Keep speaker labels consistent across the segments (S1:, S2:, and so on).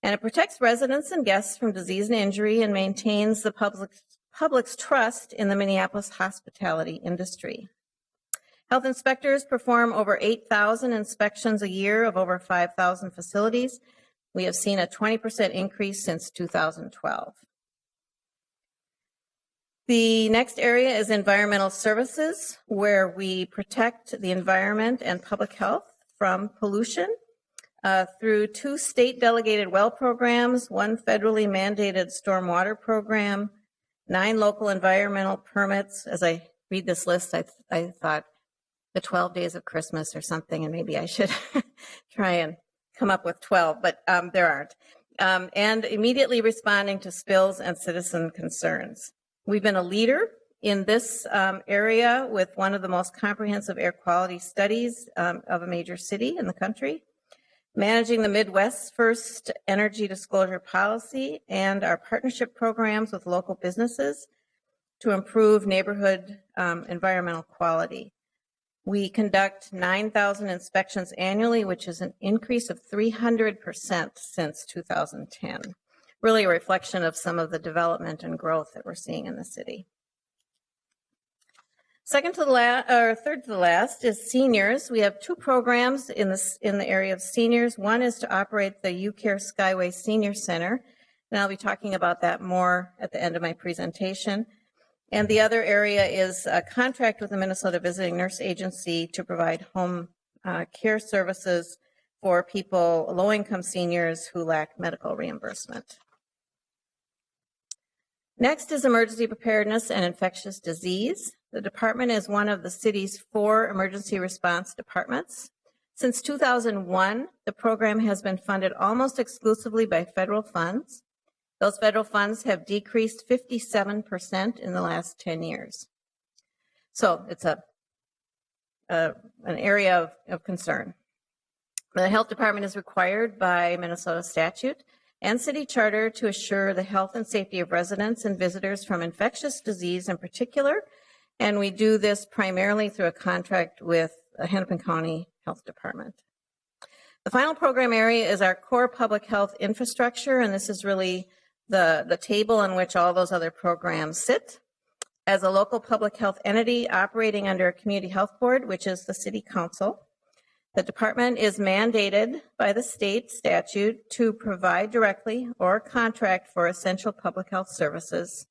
S1: And it protects residents and guests from disease and injury and maintains the public's trust in the Minneapolis hospitality industry. Health inspectors perform over 8,000 inspections a year of over 5,000 facilities. We have seen a 20% increase since 2012. The next area is environmental services, where we protect the environment and public health from pollution through 2 state-delegated well programs, 1 federally mandated stormwater program, 9 local environmental permits. As I read this list, I thought the 12 days of Christmas or something, and maybe I should try and come up with 12, but there aren't. And immediately responding to spills and citizen concerns. We've been a leader in this area with one of the most comprehensive air quality studies of a major city in the country, managing the Midwest's first energy disclosure policy, and our partnership programs with local businesses to improve neighborhood environmental quality. We conduct 9,000 inspections annually, which is an increase of 300% since 2010. Really a reflection of some of the development and growth that we're seeing in the city. Third to the last is seniors. We have 2 programs in the area of seniors. One is to operate the UCare Skyway Senior Center, and I'll be talking about that more at the end of my presentation. And the other area is a contract with the Minnesota Visiting Nurse Agency to provide home care services for people, low-income seniors who lack medical reimbursement. Next is emergency preparedness and infectious disease. The department is one of the city's 4 emergency response departments. Since 2001, the program has been funded almost exclusively by federal funds. Those federal funds have decreased 57% in the last 10 years. So it's an area of concern. The health department is required by Minnesota statute and city charter to assure the health and safety of residents and visitors from infectious disease in particular, and we do this primarily through a contract with the Hennepin County Health Department. The final program area is our core public health infrastructure, and this is really the table on which all those other programs sit. As a local public health entity operating under a community health board, which is the city council, the department is mandated by the state statute to provide directly or contract for essential public health services,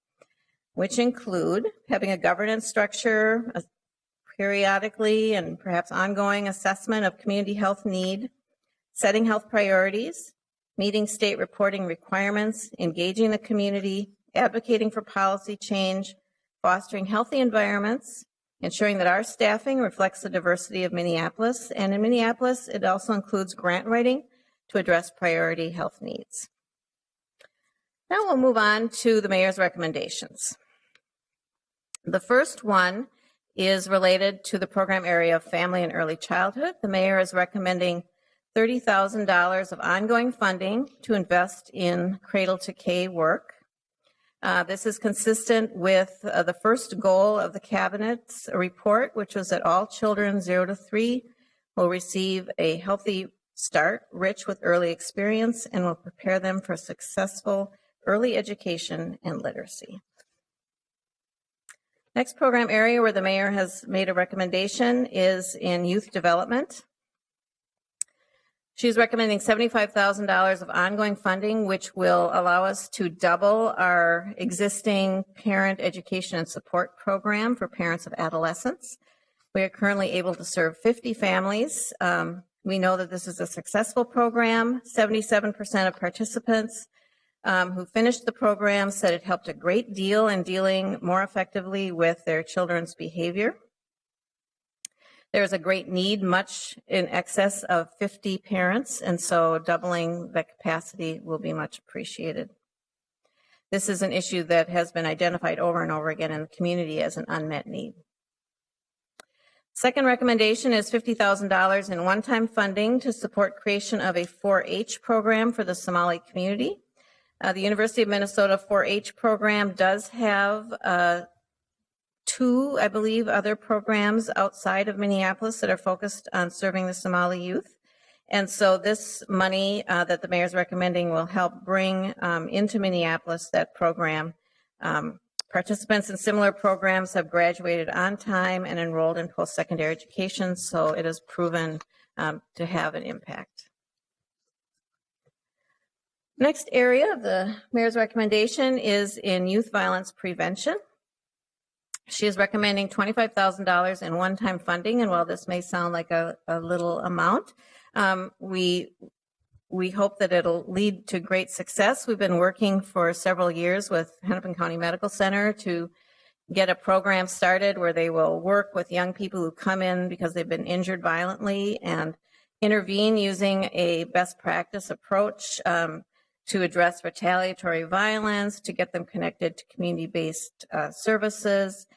S1: which include having a governance structure, a periodically and perhaps ongoing assessment of community health need, setting health priorities, meeting state reporting requirements, engaging the community, advocating for policy change, fostering healthy environments, ensuring that our staffing reflects the diversity of Minneapolis. And in Minneapolis, it also includes grant writing to address priority health needs. Now we'll move on to the mayor's recommendations. The first one is related to the program area of family and early childhood. The mayor is recommending $30,000 of ongoing funding to invest in Cradle to K work. This is consistent with the first goal of the Cabinet's report, which was that all children 0 to 3 will receive a healthy start, rich with early experience, and will prepare them for successful early education and literacy. Next program area where the mayor has made a recommendation is in youth development. She's recommending $75,000 of ongoing funding, which will allow us to double our existing parent education and support program for parents of adolescents. We are currently able to serve 50 families. We know that this is a successful program. 77% of participants who finished the program said it helped a great deal in dealing more effectively with their children's behavior. There's a great need, much in excess of 50 parents, and so doubling the capacity will be much appreciated. This is an issue that has been identified over and over again in the community as an unmet need. Second recommendation is $50,000 in one-time funding to support creation of a 4-H program for the Somali community. The University of Minnesota 4-H program does have 2, I believe, other programs outside of Minneapolis that are focused on serving the Somali youth. And so this money that the mayor is recommending will help bring into Minneapolis that program. Participants in similar programs have graduated on time and enrolled in post-secondary education, so it has proven to have an impact. Next area of the mayor's recommendation is in youth violence prevention. She is recommending $25,000 in one-time funding, and while this may sound like a little amount, we hope that it'll lead to great success. We've been working for several years with Hennepin County Medical Center to get a program started where they will work with young people who come in because they've been injured violently and intervene using a best practice approach to address retaliatory violence, to get them connected to community-based services,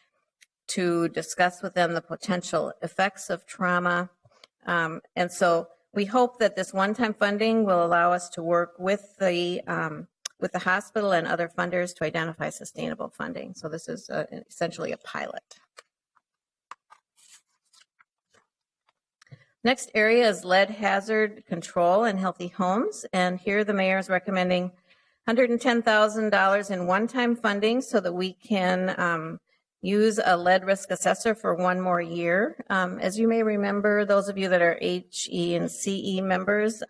S1: to discuss with them the potential effects of trauma. And so we hope that this one-time funding will allow us to work with the hospital and other funders to identify sustainable funding. So this is essentially a pilot. Next area is lead hazard control in healthy homes. And here the mayor is recommending $110,000 in one-time funding so that we can use a lead risk assessor for one more year. As you may remember, those of you that are HE and CE members,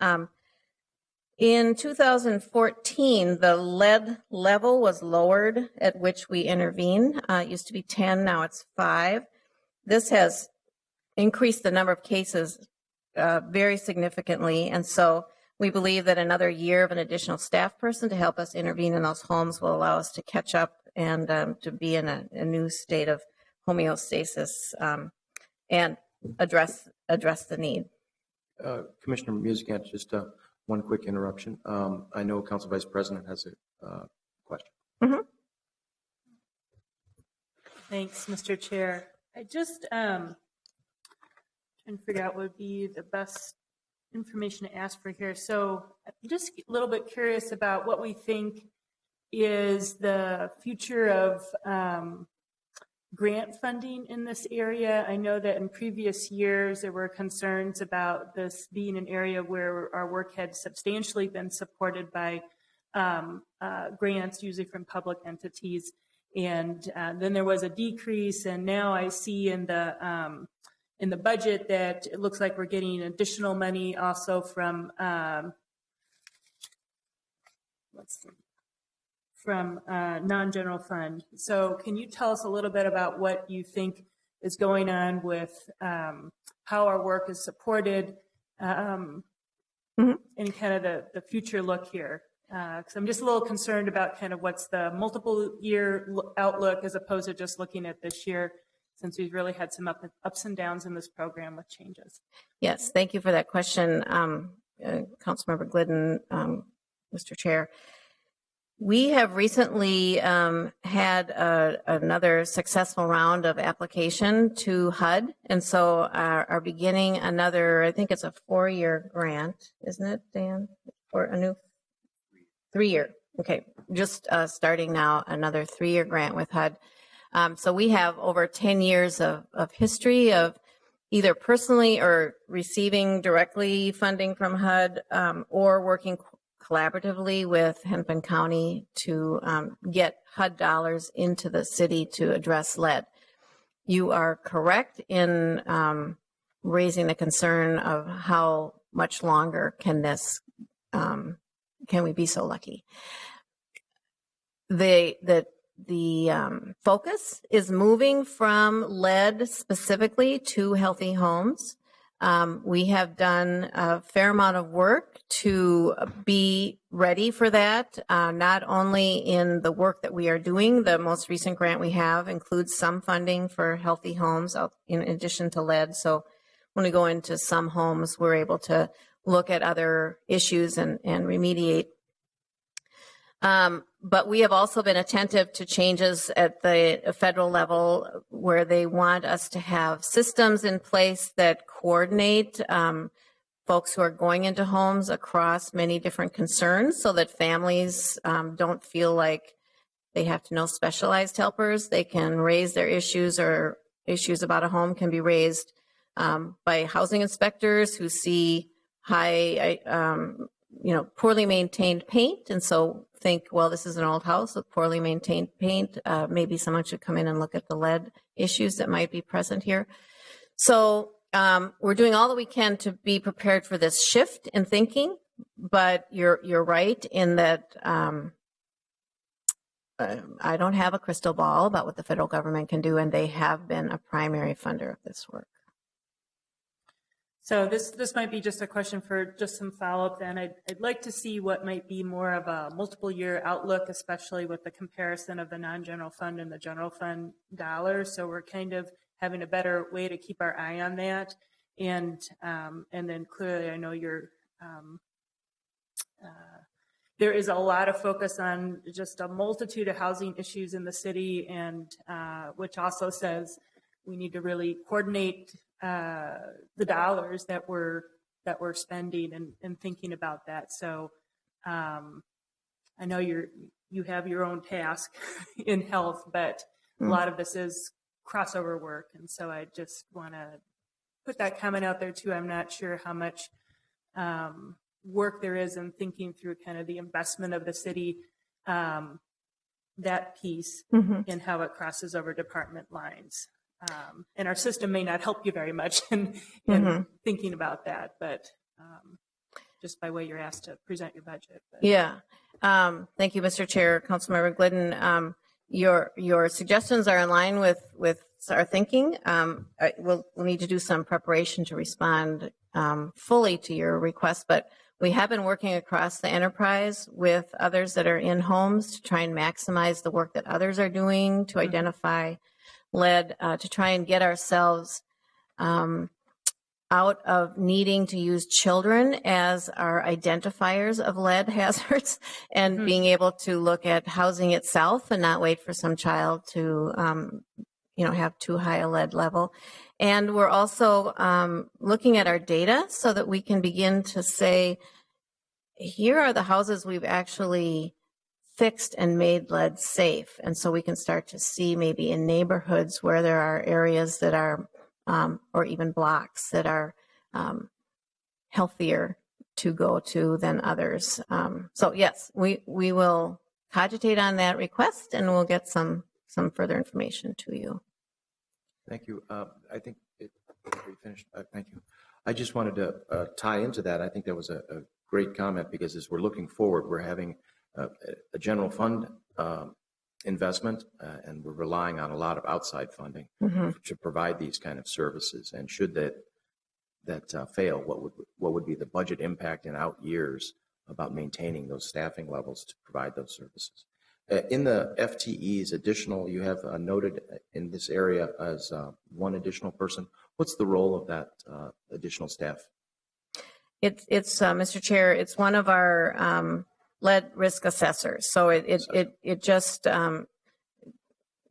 S1: in 2014, the lead level was lowered at which we intervene. It used to be 10, now it's 5. This has increased the number of cases very significantly, and so we believe that another year of an additional staff person to help us intervene in those homes will allow us to catch up and to be in a new state of homeostasis and address the need.
S2: Commissioner Muscat, just one quick interruption. I know Council Vice President has a question.
S1: Mm-hmm.
S3: Thanks, Mr. Chair. I just trying to figure out what would be the best information to ask for here. So I'm just a little bit curious about what we think is the future of grant funding in this area. I know that in previous years there were concerns about this being an area where our work had substantially been supported by grants, usually from public entities, and then there was a decrease, and now I see in the budget that it looks like we're getting additional money also from non-general fund. So can you tell us a little bit about what you think is going on with how our work is supported and kind of the future look here? Because I'm just a little concerned about kind of what's the multiple year outlook as opposed to just looking at this year, since we've really had some ups and downs in this program with changes.
S1: Yes, thank you for that question, Councilmember Glidden, Mr. Chair. We have recently had another successful round of application to HUD, and so are beginning another, I think it's a 4-year grant, isn't it, Dan? Or a new 3-year. Okay, just starting now another 3-year grant with HUD. So we have over 10 years of history of either personally or receiving directly funding from HUD or working collaboratively with Hennepin County to get HUD dollars into the city to address lead. You are correct in raising the concern of how much longer can we be so lucky. The focus is moving from lead specifically to healthy homes. We have done a fair amount of work to be ready for that, not only in the work that we are doing. The most recent grant we have includes some funding for healthy homes in addition to lead. So when we go into some homes, we're able to look at other issues and remediate. But we have also been attentive to changes at the federal level where they want us to have systems in place that coordinate folks who are going into homes across many different concerns so that families don't feel like they have to know specialized helpers. They can raise their issues, or issues about a home can be raised by housing inspectors who see poorly maintained paint. And so think, well, this is an old house with poorly maintained paint. Maybe someone should come in and look at the lead issues that might be present here. So we're doing all that we can to be prepared for this shift in thinking, but you're right in that I don't have a crystal ball about what the federal government can do, and they have been a primary funder of this work.
S3: So this might be just a question for just some follow-up then. I'd like to see what might be more of a multiple year outlook, especially with the comparison of the non-general fund and the general fund dollars. So we're kind of having a better way to keep our eye on that. And then clearly I know there is a lot of focus on just a multitude of housing issues in the city, and which also says we need to really coordinate the dollars that we're spending and thinking about that. So I know you have your own task in health, but a lot of this is crossover work, and so I just want to put that comment out there too. I'm not sure how much work there is in thinking through kind of the investment of the city, that piece, and how it crosses over department lines. And our system may not help you very much in thinking about that, but just by way you're asked to present your budget. But.
S1: Yeah. Thank you, Mr. Chair. Councilmember Glidden, your suggestions are in line with our thinking. We'll need to do some preparation to respond fully to your request, but we have been working across the enterprise with others that are in homes to try and maximize the work that others are doing to identify lead, to try and get ourselves out of needing to use children as our identifiers of lead hazards, and being able to look at housing itself and not wait for some child to have too high a lead level. And we're also looking at our data so that we can begin to say, here are the houses we've actually fixed and made lead safe. And so we can start to see maybe in neighborhoods where there are areas that are, or even blocks that are healthier to go to than others. So yes, we will cogitate on that request, and we'll get some further information to you.
S2: Thank you. I think we finished. Thank you. I just wanted to tie into that. I think that was a great comment, because as we're looking forward, we're having a general fund investment, and we're relying on a lot of outside funding to provide these kind of services. And should that fail, what would be the budget impact in out years about maintaining those staffing levels to provide those services? In the FTEs, additional, you have noted in this area as one additional person. What's the role of that additional staff?
S1: It's Mr. Chair, it's one of our lead risk assessors. So it just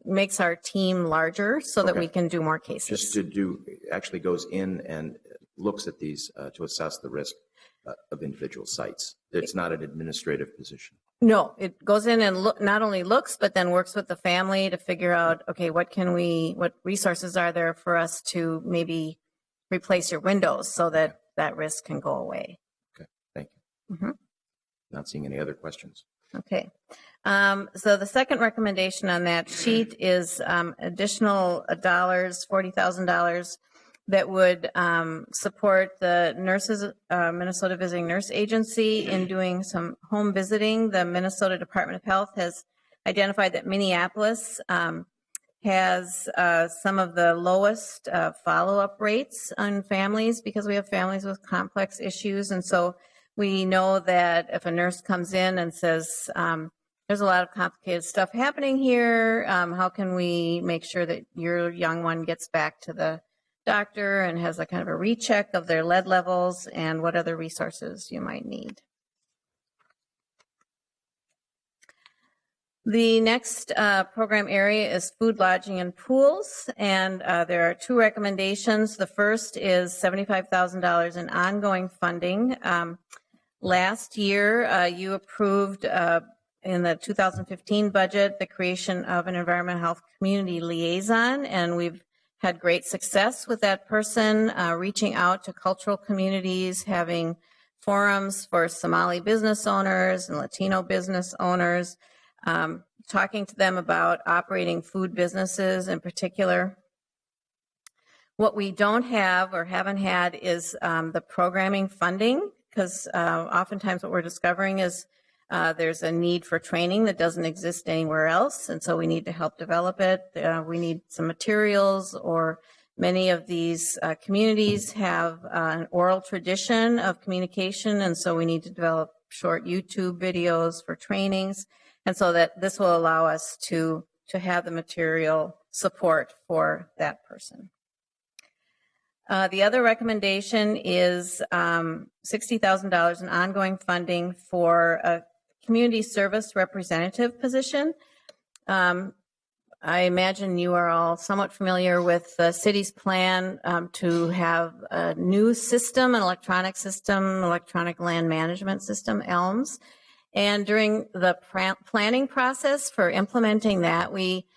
S1: makes our team larger so that we can do more cases.
S2: Just actually goes in and looks at these to assess the risk of individual sites. It's not an administrative position.
S1: No, it goes in and not only looks, but then works with the family to figure out, okay, what resources are there for us to maybe replace your windows so that that risk can go away.
S2: Okay, thank you. Not seeing any other questions.
S1: Okay. So the second recommendation on that sheet is additional $40,000 that would support the nurses, Minnesota Visiting Nurse Agency in doing some home visiting. The Minnesota Department of Health has identified that Minneapolis has some of the lowest follow-up rates on families because we have families with complex issues. And so we know that if a nurse comes in and says, there's a lot of complicated stuff happening here, how can we make sure that your young one gets back to the doctor and has a kind of a recheck of their lead levels and what other resources you might need. The next program area is food, lodging, and pools, and there are two recommendations. The first is $75,000 in ongoing funding. Last year, you approved in the 2015 budget the creation of an environmental health community liaison, and we've had great success with that person, reaching out to cultural communities, having forums for Somali business owners and Latino business owners, talking to them about operating food businesses in particular. What we don't have or haven't had is the programming funding, because oftentimes what we're discovering is there's a need for training that doesn't exist anywhere else, and so we need to help develop it. We need some materials, or many of these communities have an oral tradition of communication, and so we need to develop short YouTube videos for trainings, and so that this will allow us to have the material support for that person. The other recommendation is $60,000 in ongoing funding for a community service representative position. I imagine you are all somewhat familiar with the city's plan to have a new system, an electronic system, electronic land management system, ELMS. And during the planning process for implementing that, we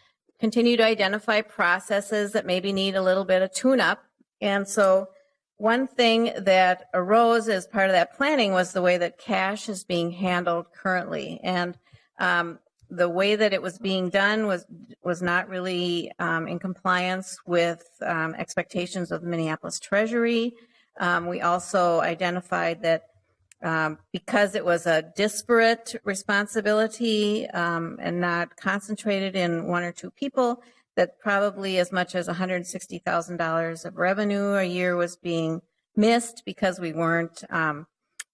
S1: continue to identify processes that maybe need a little bit of tune-up. And so one thing that arose as part of that planning was the way that cash is being handled currently. And the way that it was being done was not really in compliance with expectations of the Minneapolis Treasury. We also identified that because it was a disparate responsibility and not concentrated in one or two people, that probably as much as $160,000 of revenue a year was being missed because we weren't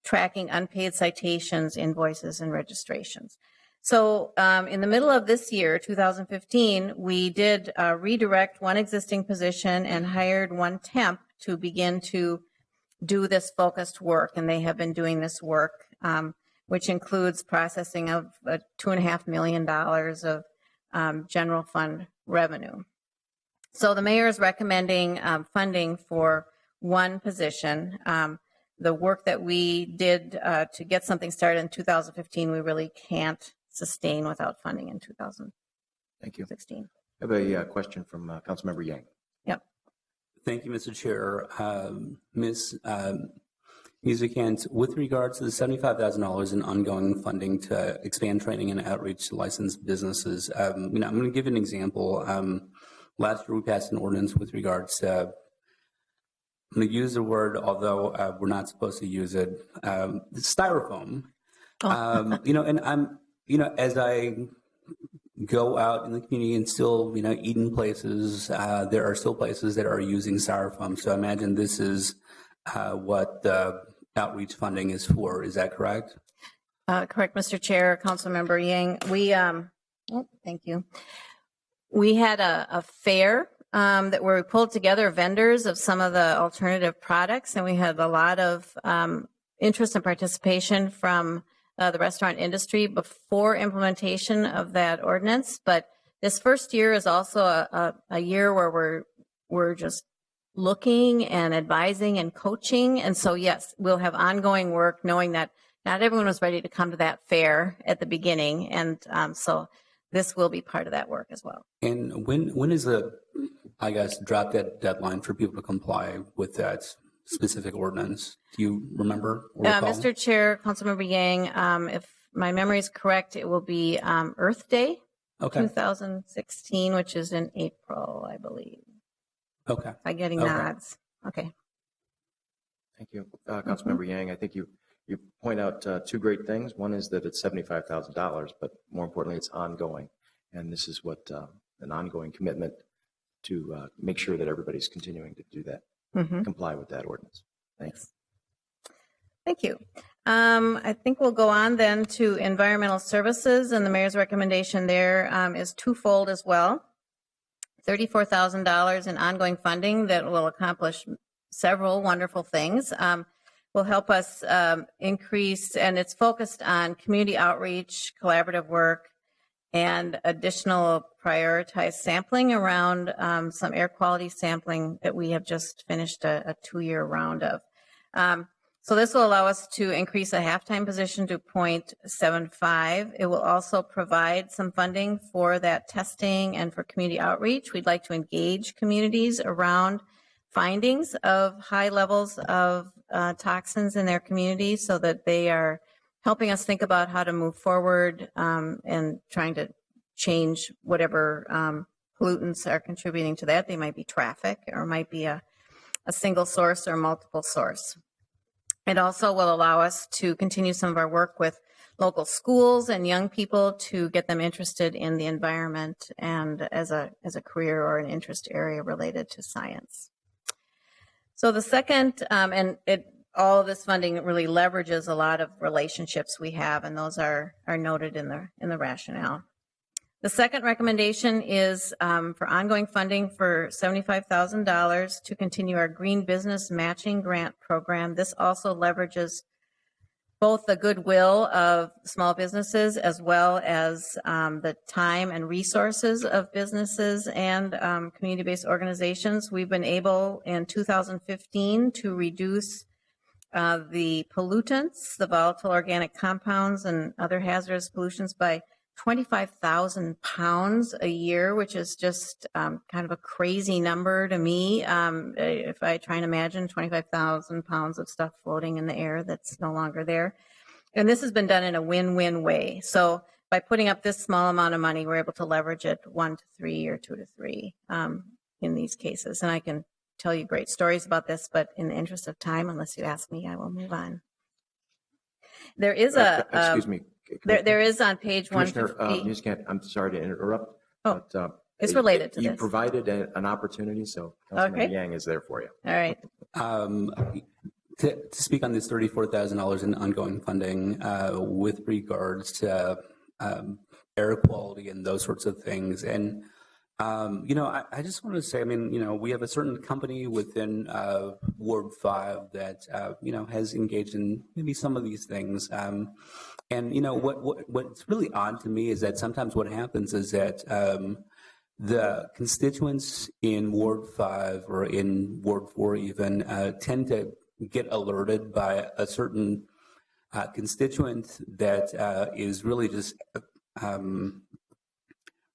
S1: tracking unpaid citations, invoices, and registrations. So in the middle of this year, 2015, we did redirect one existing position and hired one temp to begin to do this focused work, and they have been doing this work, which includes processing of $2.5 million of general fund revenue. So the mayor is recommending funding for one position. The work that we did to get something started in 2015, we really can't sustain without funding in 2016.
S2: Thank you. I have a question from Councilmember Yang.
S1: Yep.
S4: Thank you, Mr. Chair. Ms. Musicant, with regards to the $75,000 in ongoing funding to expand training and outreach to licensed businesses, I'm going to give an example. Last year, we passed an ordinance with regards to, I'm going to use the word, although we're not supposed to use it, styrofoam. And I'm, as I go out in the community and still, eat in places, there are still places that are using styrofoam. So I imagine this is what the outreach funding is for. Is that correct?
S1: Correct, Mr. Chair, Councilmember Yang. We, thank you. We had a fair that where we pulled together vendors of some of the alternative products, and we had a lot of interest and participation from the restaurant industry before implementation of that ordinance. But this first year is also a year where we're just looking and advising and coaching. And so, yes, we'll have ongoing work knowing that not everyone was ready to come to that fair at the beginning. And so this will be part of that work as well.
S4: And when is the, drop dead deadline for people to comply with that specific ordinance? Do you remember?
S1: Mr. Chair, Councilmember Yang, if my memory is correct, it will be Earth Day, 2016, which is in April, I believe.
S4: Okay.
S1: I'm getting nods. Okay.
S2: Thank you. Councilmember Yang, I think you point out two great things. One is that it's $75,000, but more importantly, it's ongoing. And this is what an ongoing commitment to make sure that everybody's continuing to do that, comply with that ordinance. Thanks.
S1: Thank you. I think we'll go on then to environmental services, and the mayor's recommendation there is twofold as well. $34,000 in ongoing funding that will accomplish several wonderful things. Will help us increase, and it's focused on community outreach, collaborative work, and additional prioritized sampling around some air quality sampling that we have just finished a 2-year round of. So this will allow us to increase a half-time position to 0.75. It will also provide some funding for that testing and for community outreach. We'd like to engage communities around findings of high levels of toxins in their communities so that they are helping us think about how to move forward and trying to change whatever pollutants are contributing to that. They might be traffic or might be a single source or multiple source. It also will allow us to continue some of our work with local schools and young people to get them interested in the environment and as a career or an interest area related to science. So the second, all of this funding really leverages a lot of relationships we have, and those are noted in the rationale. The second recommendation is for ongoing funding for $75,000 to continue our Green Business Matching Grant Program. This also leverages both the goodwill of small businesses as well as the time and resources of businesses and community-based organizations. We've been able in 2015 to reduce the pollutants, the volatile organic compounds and other hazardous pollutions by 25,000 pounds a year, which is just kind of a crazy number to me. If I try and imagine 25,000 pounds of stuff floating in the air that's no longer there. And this has been done in a win-win way. So by putting up this small amount of money, we're able to leverage it 1 to 3 or 2 to 3 in these cases. And I can tell you great stories about this, but in the interest of time, unless you ask me, I will move on. There is
S2: excuse me.
S1: There is on page
S2: Commissioner
S1: 150.
S2: Muscat, I'm sorry to interrupt.
S1: Oh,
S2: but,
S1: it's related to
S2: you
S1: this.
S2: provided an opportunity, so Councilman
S1: Okay.
S2: Yang is there for you.
S1: All right.
S4: To speak on this $34,000 in ongoing funding with regards to air quality and those sorts of things. And, I just want to say, we have a certain company within Ward 5 that, has engaged in maybe some of these things. What's really odd to me is that sometimes what happens is that the constituents in Ward 5 or in Ward 4 even tend to get alerted by a certain constituent that is really just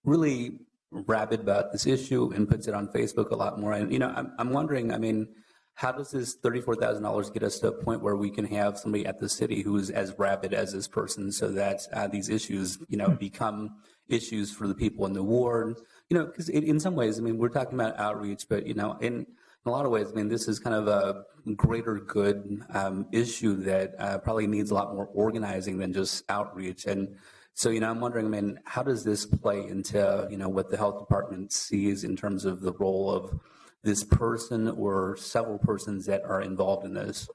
S4: really rabid about this issue and puts it on Facebook a lot more. And, I'm wondering, how does this $34,000 get us to a point where we can have somebody at the city who is as rabid as this person so that these issues, become issues for the people in the ward? Because in some ways, we're talking about outreach, but, in a lot of ways, this is kind of a greater good issue that probably needs a lot more organizing than just outreach. And so, I'm wondering, how does this play into, what the health department sees in terms of the role of this person or several persons that are involved in this?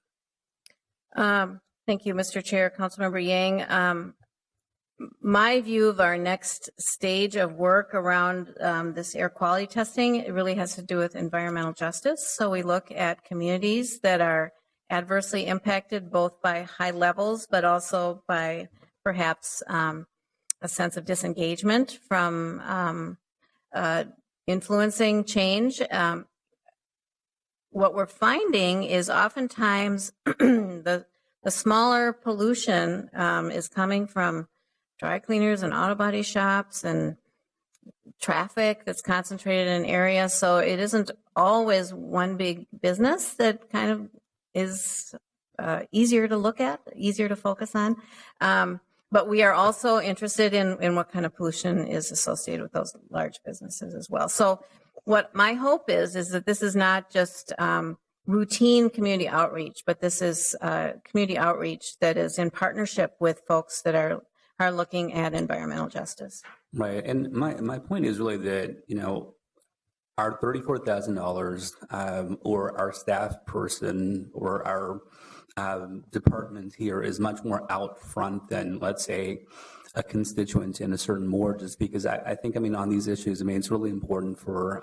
S1: Thank you, Mr. Chair, Councilmember Yang. My view of our next stage of work around this air quality testing, it really has to do with environmental justice. So we look at communities that are adversely impacted both by high levels, but also by perhaps a sense of disengagement from influencing change. What we're finding is oftentimes the smaller pollution is coming from dry cleaners and auto body shops and traffic that's concentrated in areas. So it isn't always one big business that kind of is easier to look at, easier to focus on. But we are also interested in what kind of pollution is associated with those large businesses as well. So what my hope is that this is not just routine community outreach, but this is community outreach that is in partnership with folks that are looking at environmental justice.
S4: Right. And my point is really that, our $34,000 or our staff person or our department here is much more out front than, let's say, a constituent in a certain ward, just because I think, on these issues, it's really important for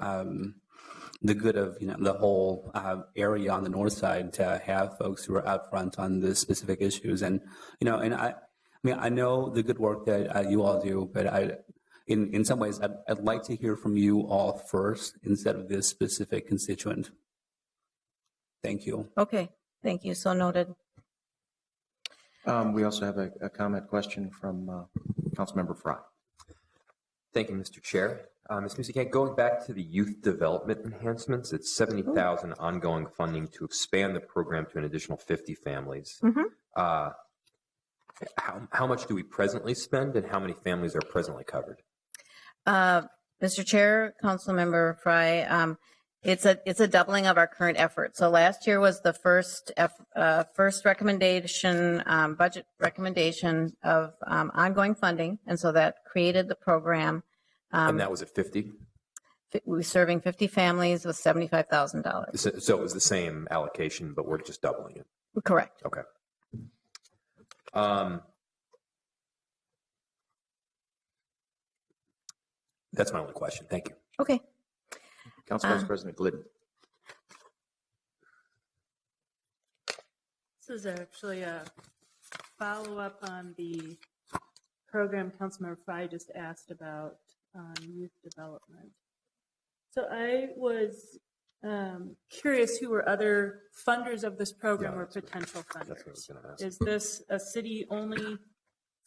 S4: the good of, the whole area on the north side to have folks who are out front on the specific issues. And, I know the good work that you all do, but in some ways, I'd like to hear from you all first instead of this specific constituent. Thank you.
S1: Okay, thank you. So noted.
S2: We also have a comment question from Councilmember Fry.
S5: Thank you, Mr. Chair. Ms. Musicat, going back to the youth development enhancements, it's $70,000 ongoing funding to expand the program to an additional 50 families. How much do we presently spend, and how many families are presently covered?
S1: Mr. Chair, Councilmember Fry, it's a doubling of our current effort. So last year was the first recommendation, budget recommendation of ongoing funding, and so that created the program.
S5: And that was at 50?
S1: We're serving 50 families with $75,000.
S5: So it was the same allocation, but we're just doubling it.
S1: Correct.
S5: Okay. That's my only question. Thank you.
S1: Okay.
S2: Council Vice President Glidden.
S3: This is actually a follow-up on the program Councilmember Fry just asked about on youth development. So I was curious who were other funders of this program
S5: Yeah,
S3: or
S5: that's what-
S3: potential
S5: That's what I
S3: funders.
S5: was going to ask.
S3: Is this a city-only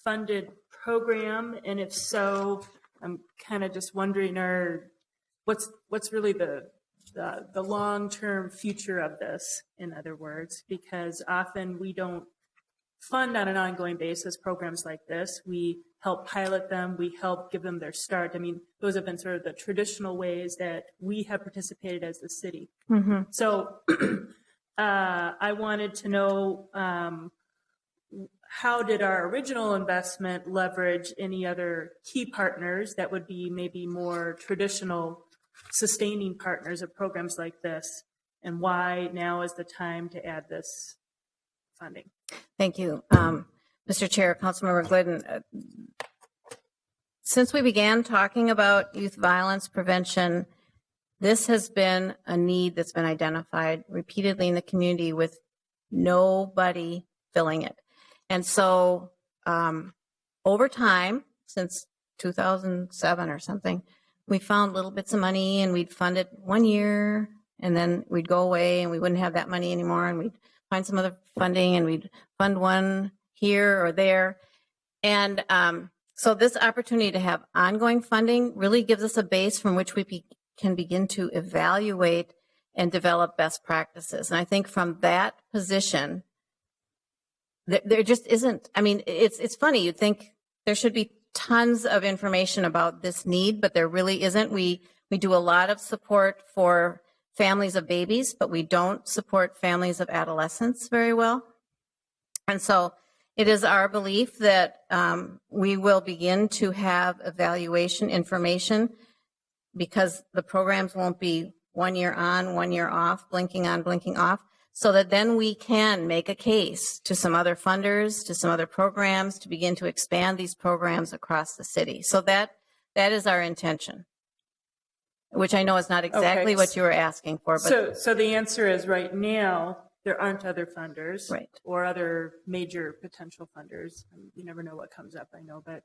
S3: funded program? And if so, I'm kind of just wondering, what's really the long-term future of this, in other words? Because often we don't fund on an ongoing basis programs like this. We help pilot them. We help give them their start. I mean, those have been sort of the traditional ways that we have participated as the city. So I wanted to know, how did our original investment leverage any other key partners that would be maybe more traditional sustaining partners of programs like this, and why now is the time to add this funding?
S1: Thank you. Mr. Chair, Councilmember Glidden, since we began talking about youth violence prevention, this has been a need that's been identified repeatedly in the community with nobody filling it. And so over time, since 2007 or something, we found little bits of money and we'd fund it 1 year and then we'd go away and we wouldn't have that money anymore and we'd find some other funding and we'd fund one here or there. And so this opportunity to have ongoing funding really gives us a base from which we can begin to evaluate and develop best practices. And I think from that position, there just isn't, I mean, it's funny, you'd think there should be tons of information about this need, but there really isn't. We do a lot of support for families of babies, but we don't support families of adolescents very well. And so it is our belief that we will begin to have evaluation information because the programs won't be 1 year on, 1 year off, blinking on, blinking off, so that then we can make a case to some other funders, to some other programs to begin to expand these programs across the city. So that is our intention, which I know is not exactly what you were asking for. But
S3: So the answer is right now, there aren't other funders
S1: Right.
S3: or other major potential funders. You never know what comes up, I know, but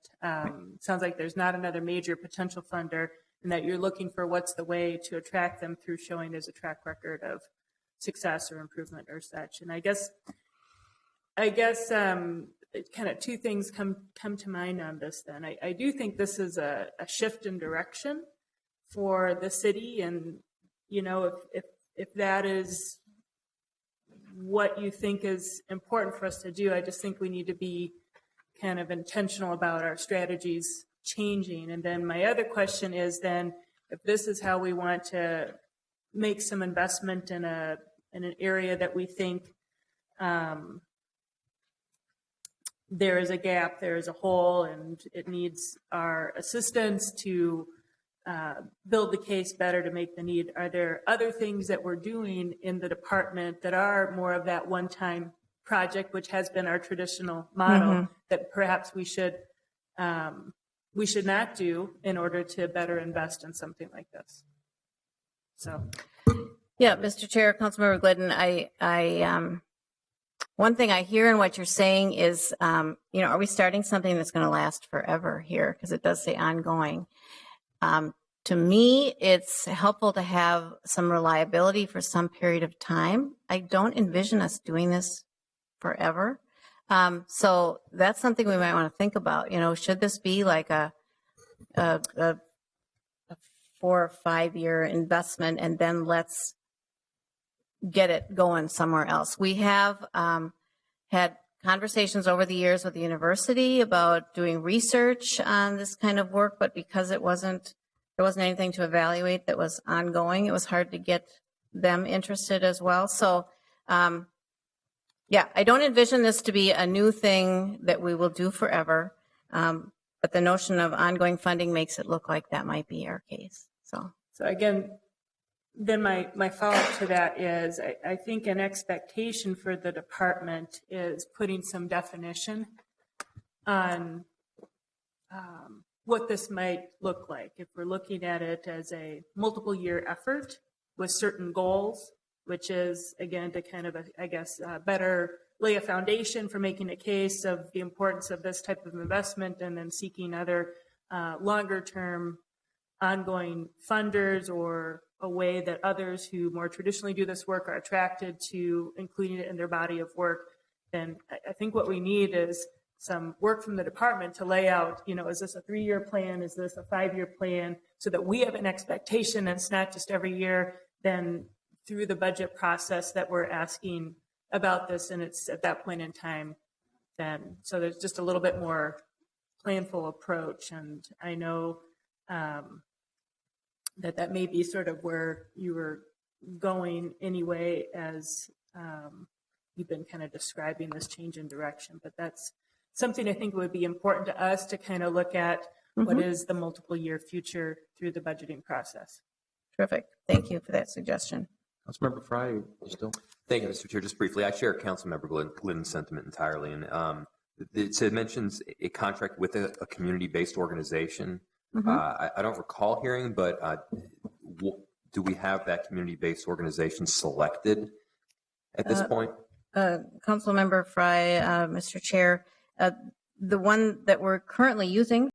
S3: sounds like there's not another major potential funder, and that you're looking for what's the way to attract them through showing there's a track record of success or improvement or such. And I guess kind of two things come to mind on this then. I do think this is a shift in direction for the city, and you know, if that is what you think is important for us to do, I just think we need to be kind of intentional about our strategies changing. And then my other question is then, if this is how we want to make some investment in an area that we think there is a gap, there is a hole, and it needs our assistance to build the case better to make the need. Are there other things that we're doing in the department that are more of that one-time project, which has been our traditional model, that perhaps we should not do in order to better invest in something like this? So.
S1: yeah, Mr. Chair, Councilmember Glidden, I one thing I hear in what you're saying is, are we starting something that's going to last forever here? Because it does say ongoing. To me, it's helpful to have some reliability for some period of time. I don't envision us doing this forever. So that's something we might want to think about. You know, should this be like a 4 or 5 year investment, and then let's get it going somewhere else? We have had conversations over the years with the university about doing research on this kind of work, but because there wasn't anything to evaluate that was ongoing, it was hard to get them interested as well. So, yeah, I don't envision this to be a new thing that we will do forever, but the notion of ongoing funding makes it look like that might be our case. So
S3: again, then my follow-up to that is I think an expectation for the department is putting some definition on what this might look like. If we're looking at it as a multiple year effort with certain goals, which is, again, to kind of, better lay a foundation for making a case of the importance of this type of investment, and then seeking other longer-term ongoing funders, or a way that others who more traditionally do this work are attracted to including it in their body of work, then I think what we need is some work from the department to lay out, you know, is this a 3-year plan? Is this a 5-year plan? So that we have an expectation, and it's not just every year, then through the budget process that we're asking about this, and it's at that point in time, then, so there's just a little bit more planful approach. And I know that may be sort of where you were going anyway, as you've been kind of describing this change in direction, but that's something I think would be important to us to kind of look at what is the multiple year future through the budgeting process.
S1: terrific. Thank you for that suggestion.
S2: Councilmember Frye, you still?
S5: Thank you, Mr. Chair. Just briefly, I share Councilmember Glidden's sentiment entirely. And it mentions a contract with a community-based organization. I don't recall hearing, but do we have that community-based organization selected at this point?
S1: Councilmember Frye, Mr. Chair, the one that we're currently using